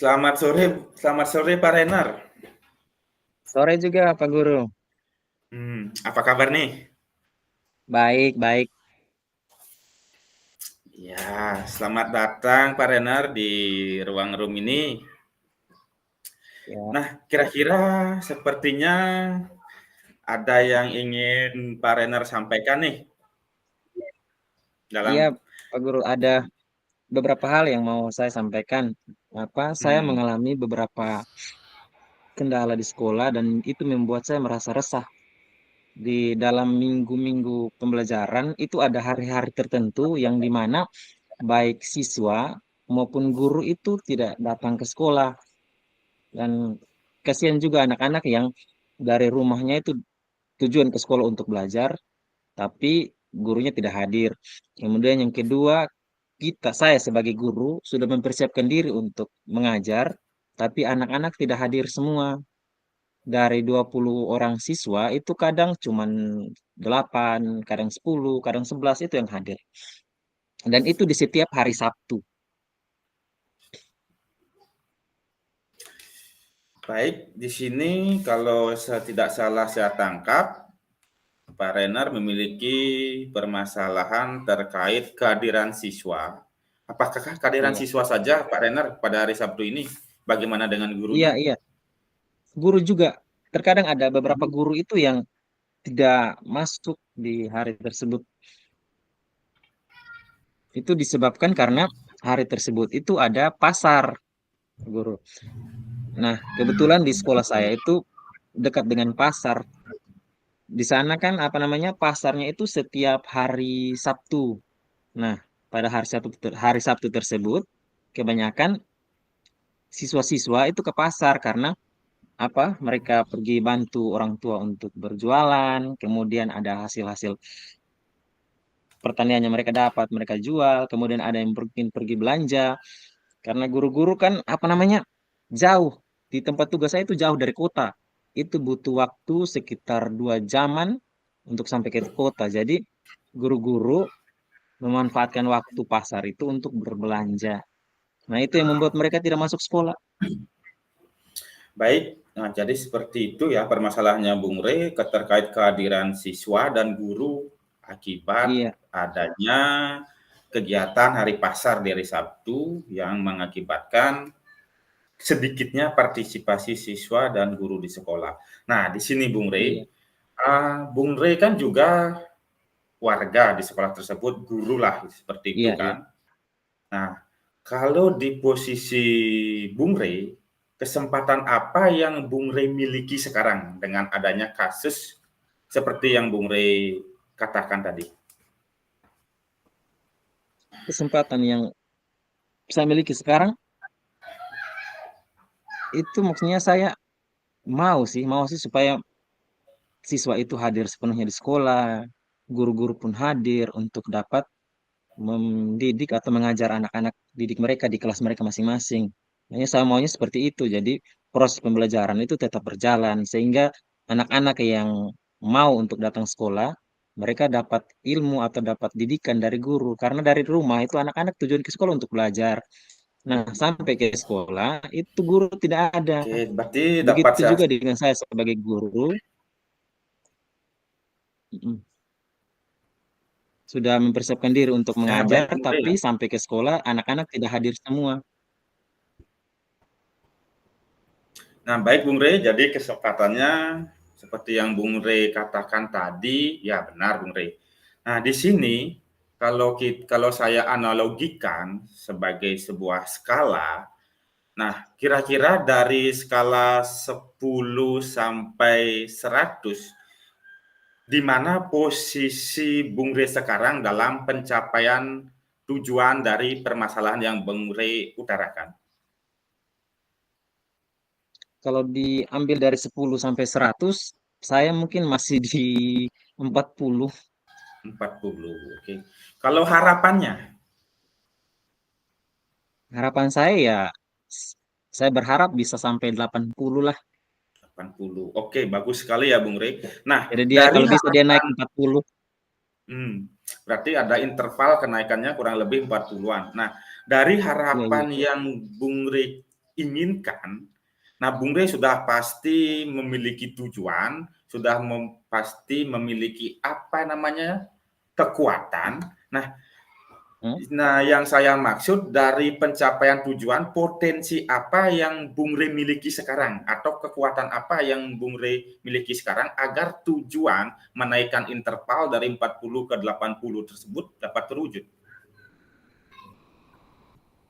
Selamat sore Pak Renar. Sore juga Pak Guru. Apa kabar nih? Baik, baik. Ya, selamat datang Pak Renar di ruang room ini. Ya, Nah, kira-kira sepertinya ada yang ingin Pak Renar sampaikan nih iya dalam Pak Guru, ada beberapa hal yang mau saya sampaikan. Saya hmm, mengalami beberapa kendala di sekolah dan itu membuat saya merasa resah. Di dalam minggu-minggu pembelajaran itu ada hari-hari tertentu yang dimana baik siswa maupun guru itu tidak datang ke sekolah. Dan kasihan juga anak-anak yang dari rumahnya itu tujuan ke sekolah untuk belajar, tapi gurunya tidak hadir. Kemudian yang kedua, saya sebagai guru sudah mempersiapkan diri untuk mengajar, tapi anak-anak tidak hadir semua. Dari 20 orang siswa itu kadang cuman 8, kadang 10, kadang 11 itu yang hadir. Dan itu di setiap hari Sabtu. baik di sini kalau saya tidak salah saya tangkap Pak Renar memiliki permasalahan terkait kehadiran siswa. Apakah kehadiran Iya, siswa saja Pak Renar pada hari Sabtu ini? Bagaimana dengan iya, gurunya? iya. Guru juga. Terkadang ada beberapa guru itu yang tidak masuk di hari tersebut. Itu disebabkan karena hari tersebut itu ada pasar, guru. Nah, kebetulan di sekolah saya itu dekat dengan pasar. Di sana kan pasarnya itu setiap hari Sabtu. Nah, pada hari Sabtu tersebut kebanyakan siswa-siswa itu ke pasar karena mereka pergi bantu orang tua untuk berjualan, kemudian ada hasil-hasil pertaniannya mereka dapat, mereka jual, kemudian ada yang pergi belanja karena guru-guru kan jauh di tempat tugas saya itu jauh dari kota. Itu butuh waktu sekitar 2 jaman untuk sampai ke kota. Jadi guru-guru memanfaatkan waktu pasar itu untuk berbelanja. Nah, itu yang membuat mereka tidak masuk sekolah. Baik, nah jadi seperti itu ya permasalahannya Bung Rey terkait kehadiran siswa dan guru akibat Iya, adanya kegiatan hari pasar di hari Sabtu yang mengakibatkan sedikitnya partisipasi siswa dan guru di sekolah. Nah, di sini iya, Bung Rey kan juga warga di sekolah tersebut, guru lah seperti itu iya, iya. kan. Nah, kalau di posisi Bung Rey, kesempatan apa yang Bung Rey miliki sekarang dengan adanya kasus seperti yang Bung Rey katakan tadi? Kesempatan yang saya miliki sekarang itu maksudnya saya mau sih supaya siswa itu hadir sepenuhnya di sekolah, guru-guru pun hadir untuk dapat mendidik atau mengajar anak-anak didik mereka di kelas mereka masing-masing. Hanya saya maunya seperti itu. Jadi proses pembelajaran itu tetap berjalan sehingga anak-anak yang mau untuk datang sekolah, mereka dapat ilmu atau dapat didikan dari guru. Karena dari rumah itu anak-anak tujuan ke sekolah untuk belajar. Nah, sampai ke sekolah itu guru tidak ada. Oke, berarti dapat Begitu saya. juga dengan saya sebagai guru, mm, sudah mempersiapkan diri untuk Nah, baik mengajar, Bung Rey. tapi sampai ke sekolah anak-anak tidak hadir semua. Nah, baik Bung Rey, jadi kesempatannya seperti yang Bung Rey katakan tadi, ya benar Bung Rey. Nah, di sini kalau saya analogikan sebagai sebuah skala, nah kira-kira dari skala 10 sampai 100, di mana posisi Bung Rey sekarang dalam pencapaian tujuan dari permasalahan yang Bung Rey utarakan? Kalau diambil dari 10 sampai 100, saya mungkin masih di 40. 40, oke. Kalau harapannya, Harapan saya ya, s- saya berharap bisa sampai 80 lah. 80. Oke, bagus sekali ya Bung Rey. Nah, Jadi dia dari kalau bisa dia naik 40. berarti ada interval kenaikannya kurang lebih 40-an. Nah, dari Iya, iya. harapan yang Bung Rey inginkan. Nah, Bung Rey sudah pasti memiliki tujuan, sudah pasti memiliki apa namanya kekuatan. Nah, Hmm? yang saya maksud dari pencapaian tujuan, potensi apa yang Bung Rey miliki sekarang atau kekuatan apa yang Bung Rey miliki sekarang agar tujuan menaikkan interval dari 40 ke 80 tersebut dapat terwujud.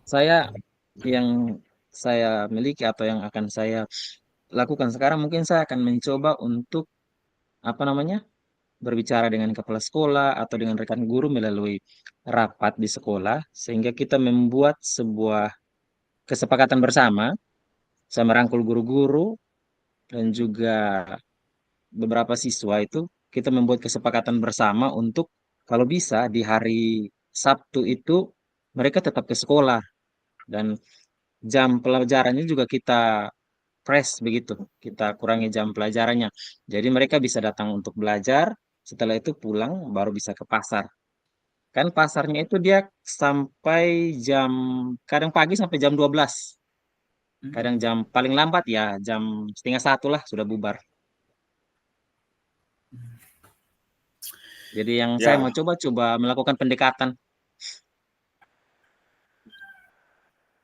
Saya yang saya miliki atau yang akan saya lakukan sekarang, mungkin saya akan mencoba untuk apa namanya, berbicara dengan kepala sekolah atau dengan rekan guru melalui rapat di sekolah, sehingga kita membuat sebuah kesepakatan bersama. Saya merangkul guru-guru dan juga beberapa siswa itu, kita membuat kesepakatan bersama untuk kalau bisa di hari Sabtu itu mereka tetap ke sekolah, dan jam pelajarannya juga kita press begitu. Kita kurangi jam pelajarannya. Jadi mereka bisa datang untuk belajar, setelah itu pulang baru bisa ke pasar. Kan pasarnya itu dia sampai jam, kadang pagi sampai jam 12. Kadang Hmm. jam paling lambat ya jam setengah satu lah sudah bubar. Jadi yang saya mau Ya, coba melakukan pendekatan.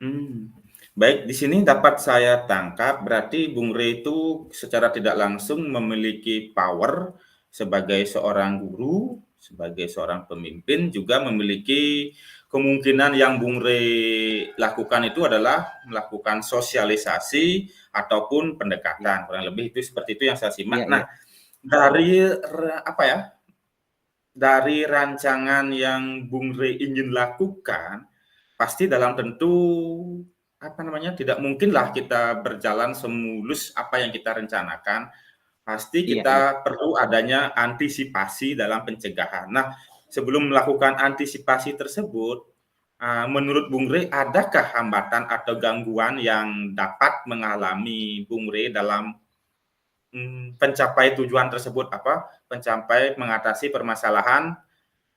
hmm. Baik, di sini dapat saya tangkap berarti Bung Rey itu secara tidak langsung memiliki power sebagai seorang guru, sebagai seorang pemimpin, juga memiliki kemungkinan yang Bung Rey lakukan itu adalah melakukan sosialisasi ataupun Iya, pendekatan. Kurang lebih itu seperti itu yang saya iya, simak. iya. Nah, dari apa ya? Dari rancangan yang Bung Rey ingin lakukan, pasti dalam tentu apa namanya tidak mungkinlah kita berjalan semulus apa yang kita rencanakan. Pasti Iya, iya. kita perlu adanya antisipasi dalam pencegahan. Nah, sebelum melakukan antisipasi tersebut, menurut Bung Rey, adakah hambatan atau gangguan yang dapat mengalami Bung Rey dalam pencapai tujuan tersebut apa? Pencapai mengatasi permasalahan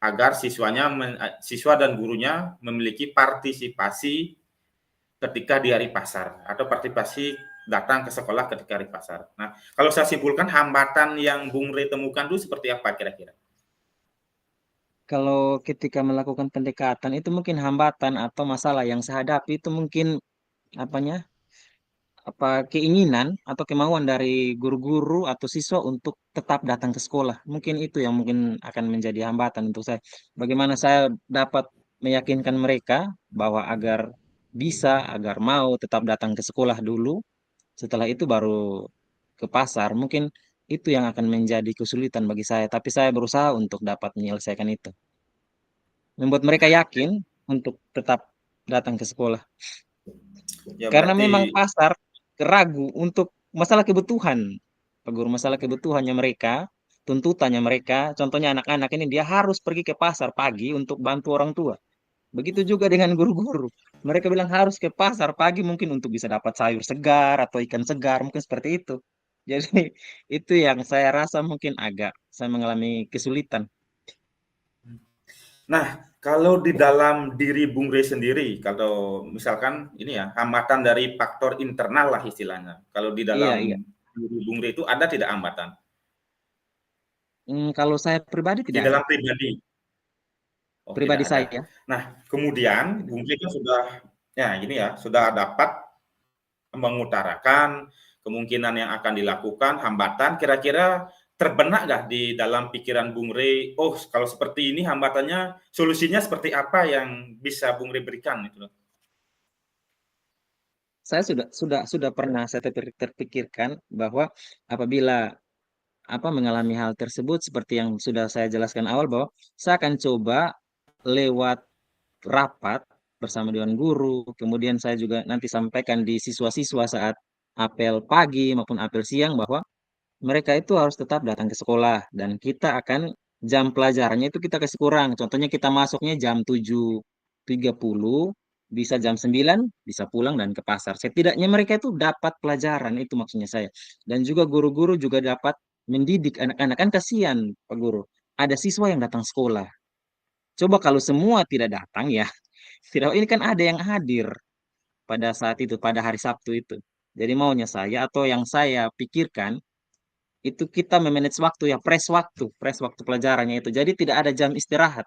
agar siswa dan gurunya memiliki partisipasi ketika di hari pasar atau partisipasi datang ke sekolah ketika hari pasar. Nah, kalau saya simpulkan hambatan yang Bung Rey temukan itu seperti apa kira-kira? Kalau ketika melakukan pendekatan itu mungkin hambatan atau masalah yang saya hadapi itu mungkin apanya, apa keinginan atau kemauan dari guru-guru atau siswa untuk tetap datang ke sekolah. Mungkin itu yang mungkin akan menjadi hambatan untuk saya. Bagaimana saya dapat meyakinkan mereka bahwa agar bisa, agar mau tetap datang ke sekolah dulu, setelah itu baru ke pasar. Mungkin itu yang akan menjadi kesulitan bagi saya, tapi saya berusaha untuk dapat menyelesaikan itu. Membuat mereka yakin untuk tetap datang ke sekolah. Ya Karena berarti memang pasar ragu untuk masalah kebutuhan, Pak Guru, masalah kebutuhannya mereka, tuntutannya mereka. Contohnya anak-anak ini dia harus pergi ke pasar pagi untuk bantu orang tua. Begitu juga dengan guru-guru. Mereka bilang harus ke pasar pagi mungkin untuk bisa dapat sayur segar atau ikan segar, mungkin seperti itu. Jadi itu yang saya rasa mungkin agak saya mengalami kesulitan. nah, kalau di dalam diri Bung Rey sendiri, kalau misalkan ini ya, hambatan dari faktor internal lah istilahnya. Kalau di Iya, iya. dalam diri Bung Rey itu ada tidak hambatan? Kalau saya pribadi Di tidak ada. dalam pribadi? Oh, tidak Pribadi ada. saya Nah, kemudian tidak. Bung Rey kan sudah ya gini ya, sudah dapat mengutarakan kemungkinan yang akan dilakukan, hambatan, kira-kira terbenak nggak di dalam pikiran Bung Rey, oh kalau seperti ini hambatannya, solusinya seperti apa yang bisa Bung Rey berikan itu loh. Saya sudah pernah saya terpikirkan bahwa apabila apa mengalami hal tersebut seperti yang sudah saya jelaskan awal, bahwa saya akan coba lewat rapat bersama dengan guru, kemudian saya juga nanti sampaikan di siswa-siswa saat apel pagi maupun apel siang bahwa mereka itu harus tetap datang ke sekolah dan kita akan jam pelajarannya itu kita kasih kurang. Contohnya kita masuknya jam 7.30, bisa jam 9 bisa pulang dan ke pasar. Setidaknya mereka itu dapat pelajaran, itu maksudnya saya. Dan juga guru-guru juga dapat mendidik anak-anak. Kan kasihan Pak Guru. Ada siswa yang datang sekolah. Coba kalau semua tidak datang ya, tidak ini kan ada yang hadir. pada saat itu, pada hari Sabtu itu. Jadi maunya saya atau yang saya pikirkan itu kita memanage waktu ya, press waktu pelajarannya itu. Jadi tidak ada jam istirahat.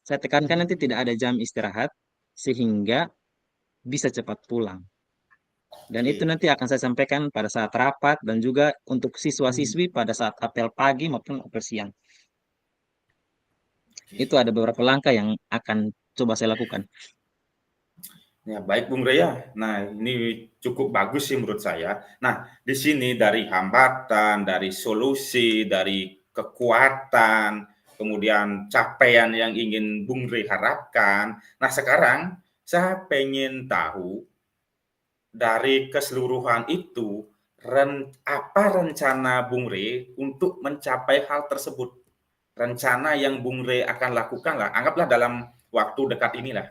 Saya tekankan nanti tidak ada jam istirahat sehingga bisa cepat pulang. Dan itu Oke. nanti akan saya sampaikan pada saat rapat dan juga untuk Hmm, siswa-siswi pada saat apel pagi maupun apel siang. Itu oke. ada beberapa langkah yang akan coba saya lakukan. Ya, baik Bung Rey ya. Nah, ini cukup bagus sih menurut saya. Nah, di sini dari hambatan, dari solusi, dari kekuatan, kemudian capaian yang ingin Bung Rey harapkan. Nah, sekarang saya pengen tahu dari keseluruhan itu, apa rencana Bung Rey untuk mencapai hal tersebut? Rencana yang Bung Rey akan lakukan lah, anggaplah dalam waktu dekat inilah.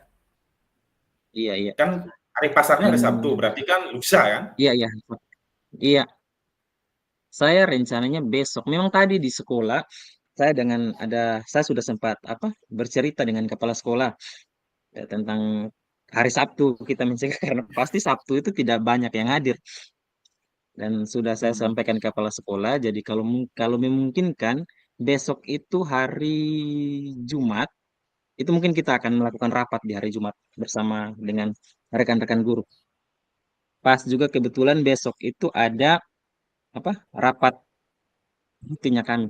Iya, iya. Kan hari pasarnya hari Sabtu, Hmm, berarti kan lusa kan? iya, iya. Iya, saya rencananya besok. Memang tadi di sekolah saya sudah sempat bercerita dengan kepala sekolah ya, tentang hari Sabtu kita mencegah karena pasti Sabtu itu tidak banyak yang hadir dan sudah saya Hmm. sampaikan ke kepala sekolah. Jadi kalau memungkinkan besok itu hari Jumat itu mungkin kita akan melakukan rapat di hari Jumat bersama dengan rekan-rekan guru. Pas juga kebetulan besok itu ada rapat rutinya kami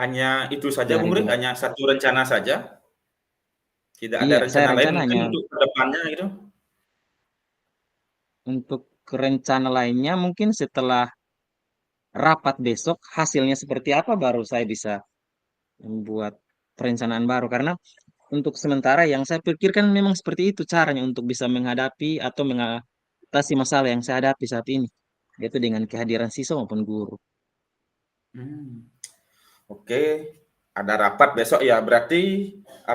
Hanya itu di saja hari Bung Rey, Jumat. hanya satu rencana saja? Tidak ada Iya, saya rencana lain mungkin rencananya untuk ke depannya gitu? untuk rencana lainnya mungkin setelah rapat besok hasilnya seperti apa baru saya bisa membuat perencanaan baru karena untuk sementara yang saya pikirkan memang seperti itu caranya untuk bisa menghadapi atau mengatasi masalah yang saya hadapi saat ini yaitu dengan kehadiran siswa maupun guru. Hmm, oke. Ada rapat besok ya, berarti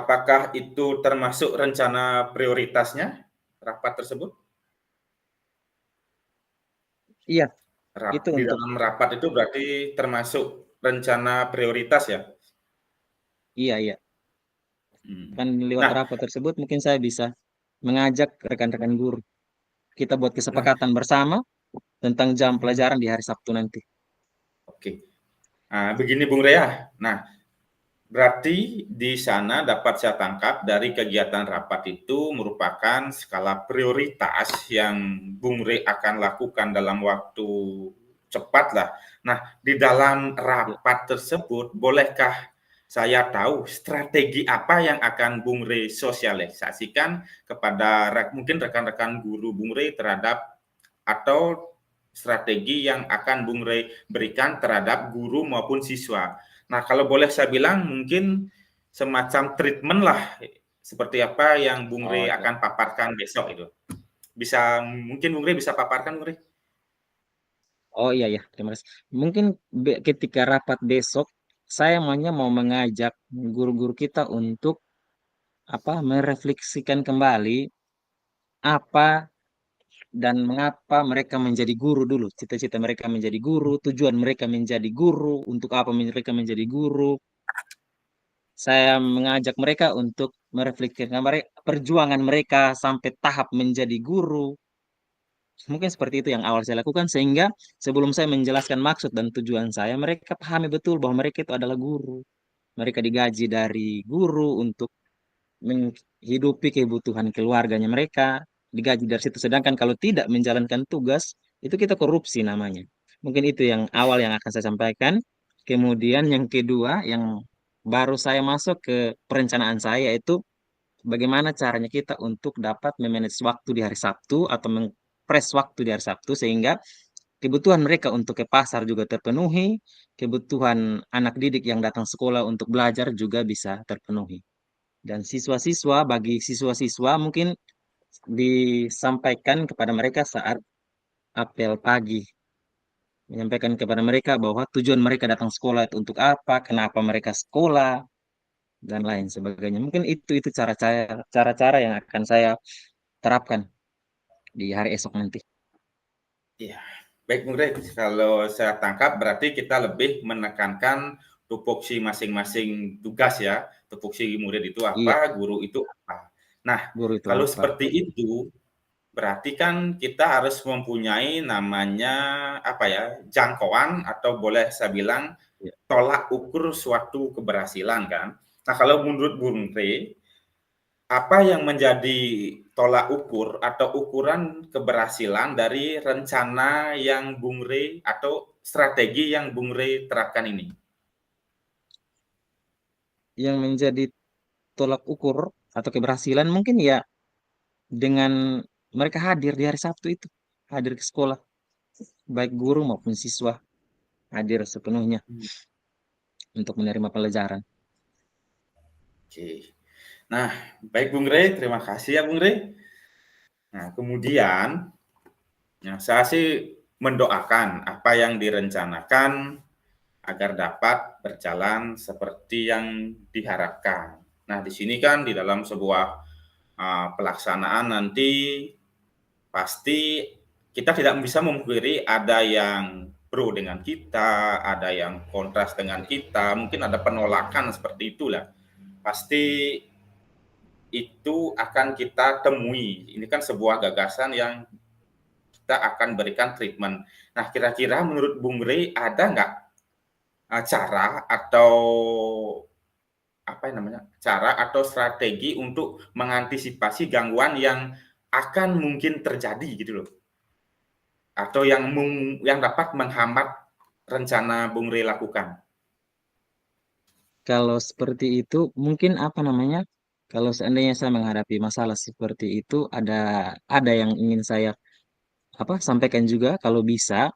apakah itu termasuk rencana prioritasnya, rapat tersebut? Iya, itu Di untuk dalam rapat itu berarti termasuk rencana prioritas ya? iya, iya. Hmm. Kan lewat Nah, rapat tersebut mungkin saya bisa mengajak rekan-rekan guru. Kita buat nah, kesepakatan bersama tentang jam mhm, pelajaran di hari Sabtu nanti. oke. Nah, begini Bung Rea. Nah, berarti di sana dapat saya tangkap dari kegiatan rapat itu merupakan skala prioritas yang Bung Rey akan lakukan dalam waktu cepat lah. Nah, di dalam Ya, rapat tersebut, bolehkah saya tahu strategi apa yang akan Bung Rey sosialisasikan kepada mungkin rekan-rekan guru Bung Rey terhadap atau strategi yang akan Bung Rey berikan terhadap guru maupun siswa. Nah, kalau boleh saya bilang mungkin semacam treatment lah, seperti apa yang Bung oh Rey ya. akan paparkan besok itu. Bisa mungkin Bung Rey bisa paparkan Bung Rey? Oh iya ya, terima kasih. Mungkin ketika rapat besok, saya maunya mau mengajak guru-guru kita untuk merefleksikan kembali apa dan mengapa mereka menjadi guru dulu. Cita-cita mereka menjadi guru, tujuan mereka menjadi guru, untuk apa mereka menjadi guru. Saya mengajak mereka untuk merefleksikan perjuangan mereka sampai tahap menjadi guru. Mungkin seperti itu yang awal saya lakukan sehingga sebelum saya menjelaskan maksud dan tujuan saya, mereka pahami betul bahwa mereka itu adalah guru. Mereka digaji dari guru untuk menghidupi kebutuhan keluarganya mereka, digaji dari situ. Sedangkan kalau tidak menjalankan tugas, itu kita korupsi namanya. Mungkin itu yang awal yang akan saya sampaikan. Kemudian yang kedua, yang baru saya masuk ke perencanaan saya itu bagaimana caranya kita untuk dapat memanage waktu di hari Sabtu atau mengpres waktu di hari Sabtu sehingga kebutuhan mereka untuk ke pasar juga terpenuhi, kebutuhan anak didik yang datang sekolah untuk belajar juga bisa terpenuhi. Dan bagi siswa-siswa mungkin disampaikan kepada mereka saat apel pagi, menyampaikan kepada mereka bahwa tujuan mereka datang sekolah itu untuk apa, kenapa mereka sekolah, dan lain sebagainya. Mungkin itu cara-cara yang akan saya terapkan di hari esok nanti. Iya. Baik Bung Rey, kalau saya tangkap berarti kita lebih menekankan tupoksi masing-masing tugas ya. Tupoksi murid itu apa, Iya, guru itu apa. Nah, Guru itu kalau apa? seperti itu, berarti kan kita harus mempunyai namanya apa ya, jangkauan atau boleh saya bilang Ya. tolak ukur suatu keberhasilan kan. Nah, kalau menurut Bung Rey, apa yang menjadi tolak ukur atau ukuran keberhasilan dari rencana yang Bung Rey atau strategi yang Bung Rey terapkan ini? Yang menjadi tolak ukur atau keberhasilan mungkin ya dengan mereka hadir di hari Sabtu itu, hadir ke sekolah, baik guru maupun siswa hadir sepenuhnya Hmm. untuk menerima pelajaran. Oke. Nah, baik Bung Rey, terima kasih ya Bung Rey. Nah, kemudian ya, saya sih mendoakan apa yang direncanakan agar dapat berjalan seperti yang diharapkan. Nah, di sini kan di dalam sebuah pelaksanaan nanti pasti kita tidak bisa memungkiri ada yang pro dengan kita, ada yang kontras dengan kita, mungkin ada penolakan seperti itulah. Pasti itu akan kita temui. Ini kan sebuah gagasan yang kita akan berikan treatment. Nah, kira-kira menurut Bung Rey ada nggak cara atau apa namanya cara atau strategi untuk mengantisipasi gangguan yang akan mungkin terjadi gitu loh, atau yang dapat menghambat rencana Bung Rey lakukan. Kalau seperti itu, mungkin apa namanya? Kalau seandainya saya menghadapi masalah seperti itu, ada yang ingin saya apa sampaikan juga. Kalau bisa,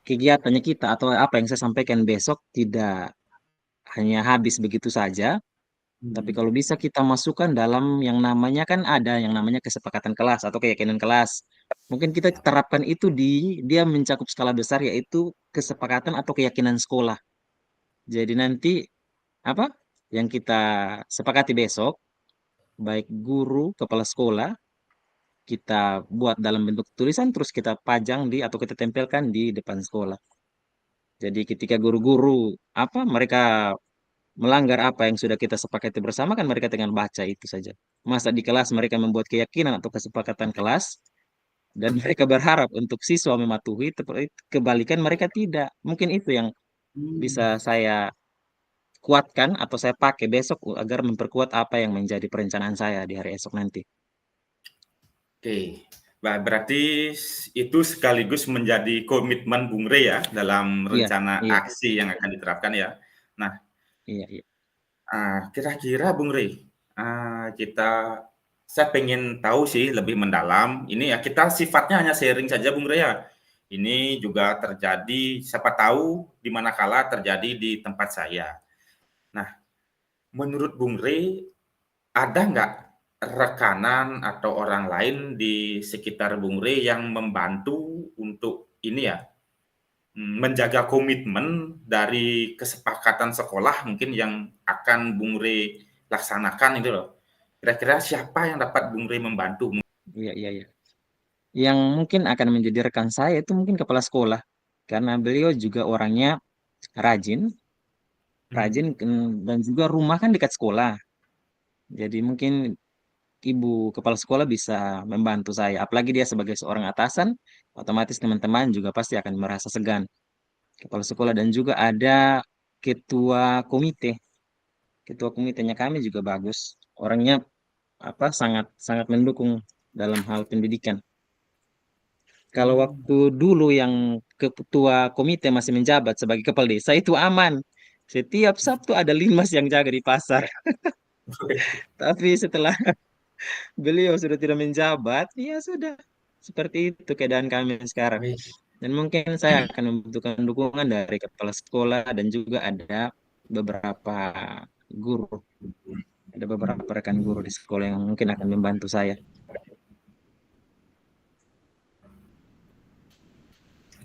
kegiatannya kita atau apa yang saya sampaikan besok tidak hanya habis begitu saja, tapi Hmm. kalau bisa kita masukkan dalam yang namanya kan ada yang namanya kesepakatan kelas atau keyakinan kelas. Mungkin kita terapkan itu dia mencakup skala besar yaitu kesepakatan atau keyakinan sekolah. Jadi nanti apa yang kita sepakati besok, baik guru, kepala sekolah, kita buat dalam bentuk tulisan terus kita pajang di atau kita tempelkan di depan sekolah. Jadi ketika guru-guru apa mereka melanggar apa yang sudah kita sepakati bersama kan mereka dengan baca itu saja. Masa di kelas mereka membuat keyakinan atau kesepakatan kelas dan mereka berharap untuk siswa mematuhi, kebalikan mereka tidak. Mungkin itu yang Hmm. bisa saya kuatkan atau saya pakai besok agar memperkuat apa yang menjadi perencanaan saya di hari esok nanti. Oke, nah, berarti itu sekaligus menjadi komitmen Bung Rey ya dalam Iya, rencana iya, aksi yang akan diterapkan ya. Nah, iya, iya. kira-kira Bung Rey, kita saya pengen tahu sih lebih mendalam. Ini ya kita sifatnya hanya sharing saja Bung Rey ya. Ini juga terjadi, siapa tahu di mana kala terjadi di tempat saya. Nah, menurut Bung Rey, ada nggak rekanan atau orang lain di sekitar Bung Rey yang membantu untuk ini ya, menjaga komitmen dari kesepakatan sekolah mungkin yang akan Bung Rey laksanakan itu loh. Kira-kira siapa yang dapat Bung Rey membantu? Iya, iya, iya. Yang mungkin akan menjadi rekan saya itu mungkin kepala sekolah karena beliau juga orangnya rajin, Hmm. rajin dan juga rumah kan dekat sekolah. Jadi mungkin ibu kepala sekolah bisa membantu saya. Apalagi dia sebagai seorang atasan, otomatis teman-teman juga pasti akan merasa segan. Kepala sekolah dan juga ada ketua komite. Ketua komitenya kami juga bagus. Orangnya apa sangat sangat mendukung dalam hal pendidikan. Kalau Hmm. waktu dulu yang ketua komite masih menjabat sebagai kepala desa itu aman. Setiap Sabtu ada limas yang jaga di pasar. Tapi setelah beliau sudah tidak menjabat, ya sudah. Seperti itu keadaan kami sekarang. Wih. Dan mungkin saya akan membutuhkan dukungan dari kepala sekolah dan juga ada beberapa guru. Ada beberapa rekan guru di sekolah yang mungkin akan membantu saya.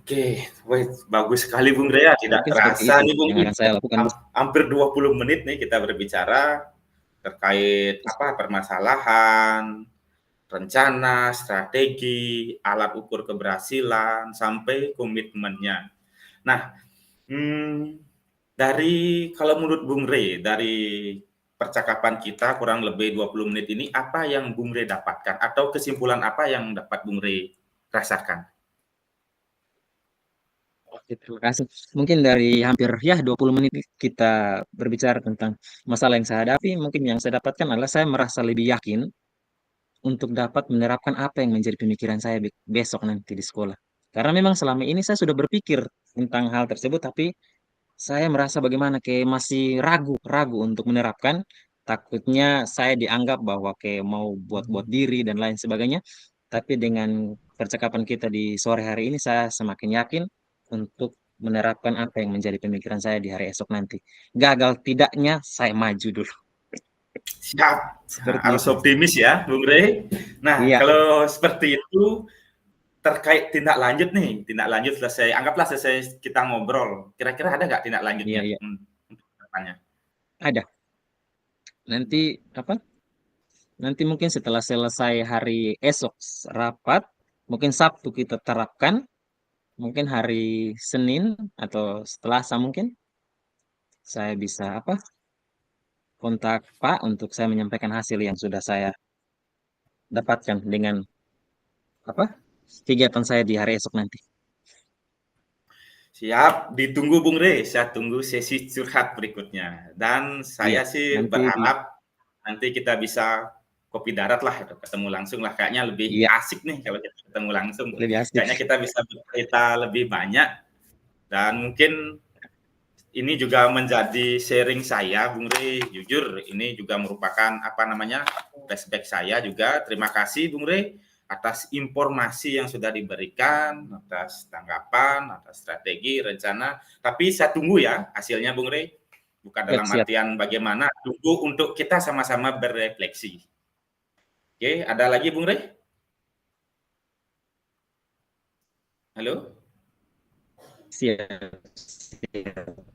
Oke, wih, bagus sekali Bung Rey ya. Tidak Mungkin seperti terasa itu nih Bung, yang akan saya lakukan. hampir 20 menit nih kita berbicara terkait apa permasalahan, rencana, strategi, alat ukur keberhasilan, sampai komitmennya. Nah, dari kalau menurut Bung Rey, dari percakapan kita kurang lebih 20 menit ini, apa yang Bung Rey dapatkan? Atau kesimpulan apa yang dapat Bung Rey rasakan? Oke, terima kasih. Mungkin dari hampir ya 20 menit kita berbicara tentang masalah yang saya hadapi, mungkin yang saya dapatkan adalah saya merasa lebih yakin untuk dapat menerapkan apa yang menjadi pemikiran saya besok nanti di sekolah. Karena memang selama ini saya sudah berpikir tentang hal tersebut, tapi saya merasa bagaimana kayak masih ragu untuk menerapkan. Takutnya saya dianggap bahwa kayak mau buat-buat diri dan lain sebagainya. Tapi dengan percakapan kita di sore hari ini, saya semakin yakin untuk menerapkan apa yang menjadi pemikiran saya di hari esok nanti. Gagal tidaknya, saya maju dulu. Siap, Seperti harus itu. optimis ya, Bung Rey. Nah, Iya, kalau seperti itu, terkait tindak lanjut nih, tindak lanjut selesai, anggaplah selesai kita ngobrol. Kira-kira ada nggak tindak iya, lanjutnya iya. untuk kedepannya? Ada. Nanti apa? Nanti mungkin setelah selesai hari esok rapat, mungkin Sabtu kita terapkan, mungkin hari Senin atau Selasa mungkin saya bisa apa? Kontak Pak untuk saya menyampaikan hasil yang sudah saya dapatkan dengan apa? Kegiatan saya di hari esok nanti. Siap, ditunggu Bung Rey. Saya tunggu sesi curhat berikutnya. Dan Iya, saya sih nanti di berharap nanti kita bisa kopi darat lah, atau ketemu langsung lah. Kayaknya lebih iya, asik nih kalau kita ketemu langsung. lebih asik. Kayaknya kita bisa bercerita lebih banyak dan mungkin ini juga menjadi sharing saya, Bung Rey. Jujur, ini juga merupakan apa namanya flashback saya juga. Terima kasih, Bung Rey, atas informasi yang sudah diberikan, atas tanggapan, atas strategi, rencana. Tapi saya tunggu ya hasilnya, Bung Rey. Bukan Siap, dalam siap. artian bagaimana, tunggu untuk kita sama-sama berefleksi. Oke, ada lagi, Bung Rey? Halo? Siap, siap.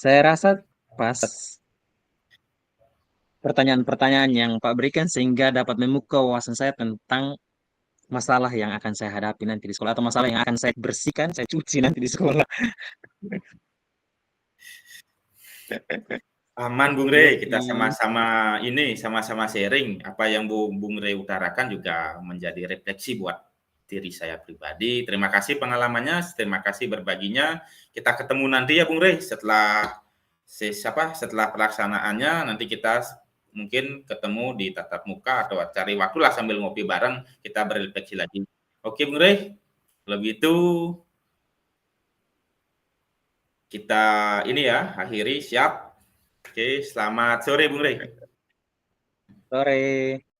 Saya rasa pas pertanyaan-pertanyaan yang Pak berikan sehingga dapat membuka wawasan saya tentang masalah yang akan saya hadapi nanti di sekolah atau masalah yang akan saya bersihkan, saya cuci nanti di sekolah. Aman Bung Rey, kita Yoi. sama-sama ini, sama-sama sharing apa yang Bung Rey utarakan juga menjadi refleksi buat diri saya pribadi. Terima kasih pengalamannya, terima kasih berbaginya. Kita ketemu nanti ya Bung Rey setelah setelah pelaksanaannya nanti kita mungkin ketemu di tatap muka atau cari waktu lah sambil ngopi bareng kita berefleksi lagi. Oke Bung Rey, lebih itu kita ini ya akhiri siap. Oke, selamat sore Bung Rey. Sore.